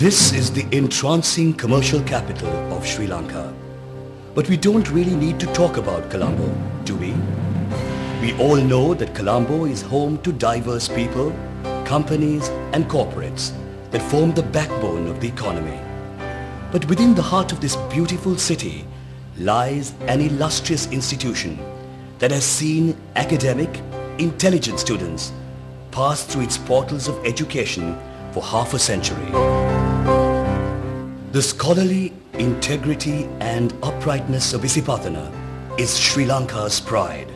This is the entrancing commercial capital of Sri Lanka. But we don't really need to talk about Colombo, do we? We all know that Colombo is home to diverse people, companies and corporates that form the backbone of the economy. But within the heart of this beautiful city lies an illustrious institution that has seen academic, intelligent students pass through its portals of education for half a century. The scholarly integrity and uprightness of Isipathana is Sri Lanka's pride.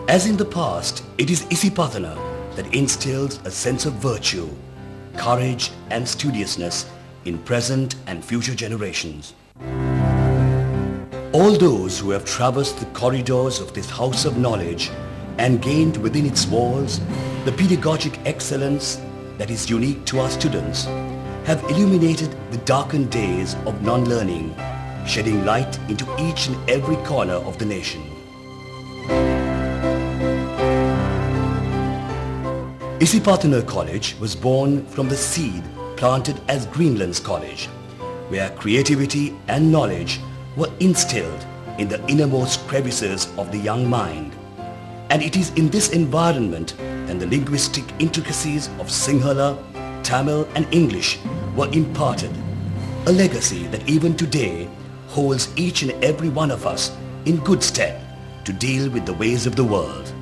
As in the past, it is Isipathana that instills a sense of virtue, courage and studiousness in present and future generations. All those who have traversed the corridors of this house of knowledge and gained within its walls the pedagogic excellence that is unique to our students have illuminated the darkened days of non-learning, shedding light into each and every corner of the nation. Isipathana College was born from the seed planted as Greenlands College, where creativity and knowledge were instilled in the innermost crevices of the young mind. And it is in this environment that the linguistic intricacies of Sinhala, Tamil and English were imparted, a legacy that even today holds each and every one of us in good stead to deal with the ways of the world.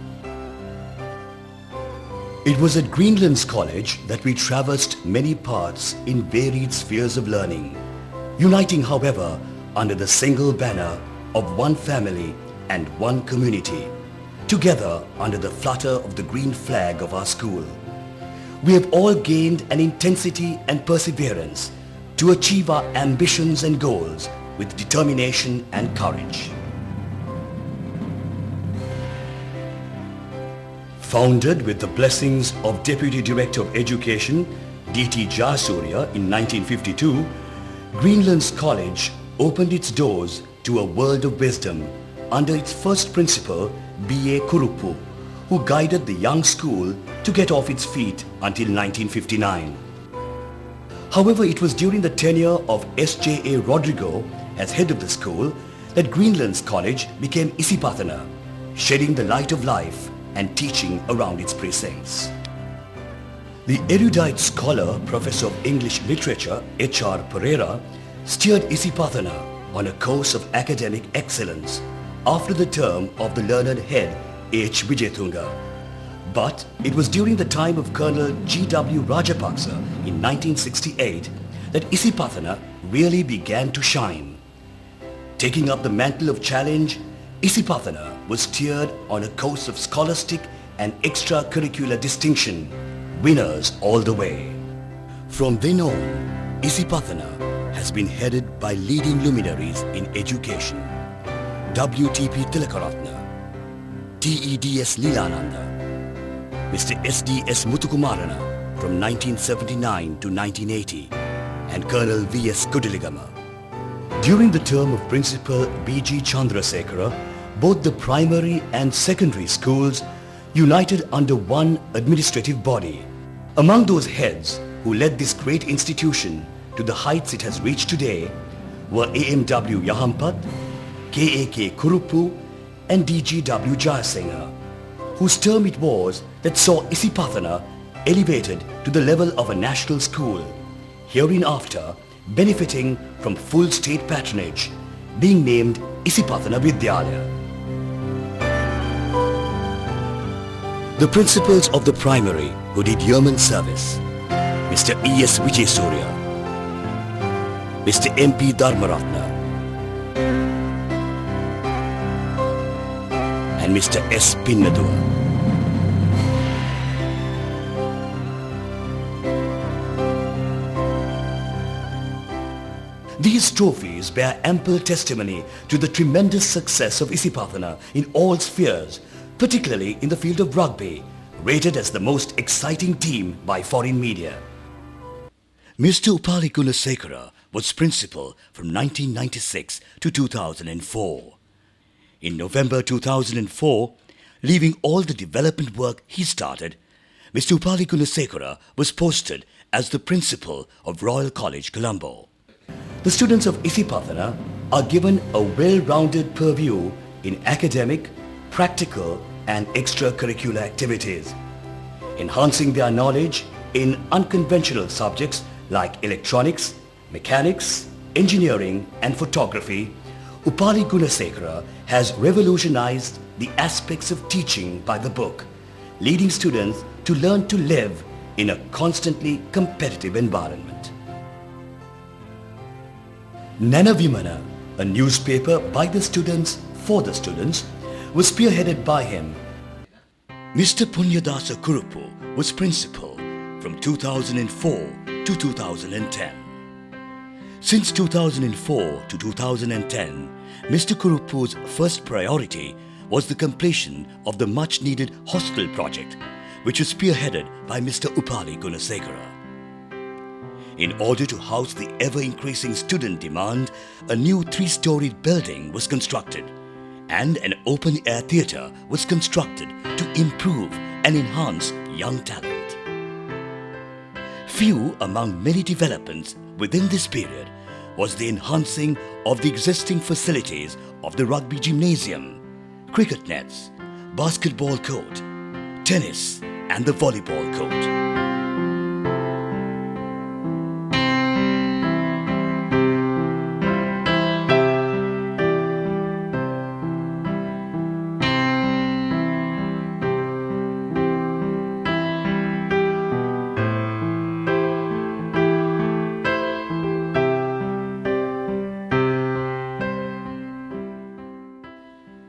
It was at Greenlands College that we traversed many paths in varied spheres of learning, uniting however under the single banner of one family and one community, together under the flutter of the green flag of our school. We have all gained an intensity and perseverance to achieve our ambitions and goals with determination and courage. Founded with the blessings of Deputy Director of Education D.T. Jayasuriya in 1952, Greenlands College opened its doors to a world of wisdom under its first principal B.A. Kuruppu, who guided the young school to get off its feet until 1959. However, it was during the tenure of S.J.A. Rodrigo as head of the school that Greenlands College became Isipathana, shedding the light of life and teaching around its precincts. The erudite scholar, Professor of English Literature H.R. Pereira, steered Isipathana on a course of academic excellence after the term of the learned head H. Wijetunga. But it was during the time of Colonel G.W. Rajapaksa in 1968 that Isipathana really began to shine. Taking up the mantle of challenge, Isipathana was steered on a course of scholastic and extracurricular distinction, winners all the way. From then on, Isipathana has been headed by leading luminaries in education: W.T.P. Tilakaratna, T.E.D.S. Leelananda, Mr. S.D.S. Muthukumarana from 1979 to 1980, and Colonel V.S. Kudiligama. During the term of Principal B.G. Chandrasekhara, both the primary and secondary schools united under one administrative body. Among those heads who led this great institution to the heights it has reached today were A.M.W. Yahampath, K.A.K. Kuruppu and D.G.W. Jayasinghe, whose term it was that saw Isipathana elevated to the level of a national school, hereinafter benefiting from full state patronage, being named Isipathana Vidyalaya. The principals of the primary who did yeoman service: Mr. E.S. Vijayasuriya, Mr. M.P. Dharmaratna and Mr. S. Pinnadua. These trophies bear ample testimony to the tremendous success of Isipathana in all spheres, particularly in the field of rugby, rated as the most exciting team by foreign media. Mr. Upali Gunasekara was principal from 1996 to 2004. In November 2004, leaving all the development work he started, Mr. Upali Gunasekara was posted as the principal of Royal College, Colombo. The students of Isipathana are given a well-rounded purview in academic, practical and extracurricular activities, enhancing their knowledge in unconventional subjects like electronics, mechanics, engineering and photography. Upali Gunasekara has revolutionized the aspects of teaching by the book, leading students to learn to live in a constantly competitive environment. Nanavimana, a newspaper by the students for the students, was spearheaded by him. Mr. Punyadasa Kurupu was principal from 2004 to 2010. Since 2004 to 2010, Mr. Kurupu's first priority was the completion of the much-needed hostel project, which was spearheaded by Mr. Upali Gunasekara. In order to house the ever-increasing student demand, a new 3-storied building was constructed and an open-air theatre was constructed to improve and enhance young talent. Few among many developments within this period was the enhancing of the existing facilities of the rugby gymnasium, cricket nets, basketball court, tennis and the volleyball court.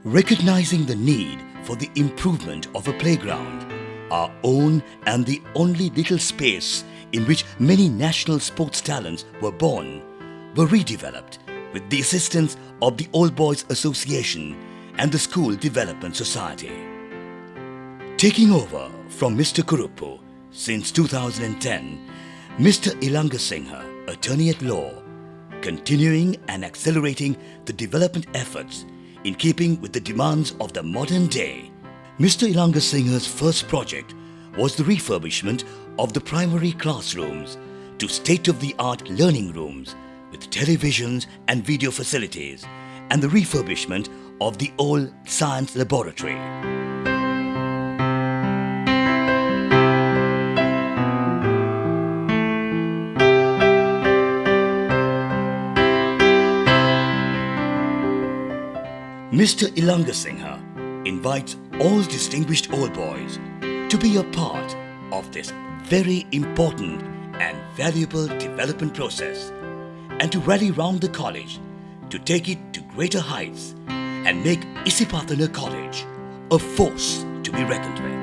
Recognizing the need for the improvement of a playground, our own and the only little space in which many national sports talents were born, were redeveloped with the assistance of the Old Boys Association and the School Development Society. Taking over from Mr. Kurupu since 2010, Mr. Ilanga Singha, attorney at law, continuing and accelerating the development efforts in keeping with the demands of the modern day. Mr. Ilanga Singha's first project was the refurbishment of the primary classrooms to state-of-the-art learning rooms with televisions and video facilities and the refurbishment of the old science laboratory. Mr. Ilanga Singha invites all distinguished old boys to be a part of this very important and valuable development process and to rally round the college to take it to greater heights and make Isipathana College a force to be reckoned with.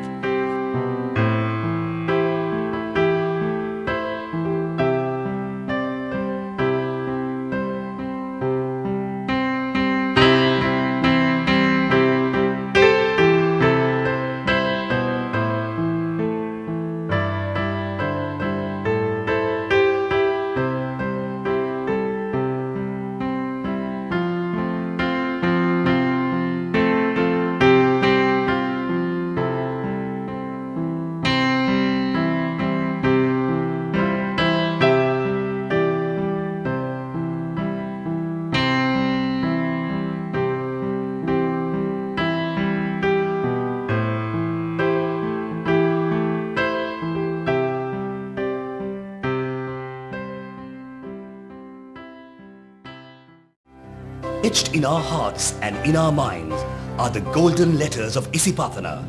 Etched in our hearts and in our minds are the golden letters of Isipathana.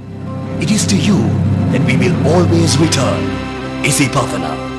It is to you that we will always return. Isipathana.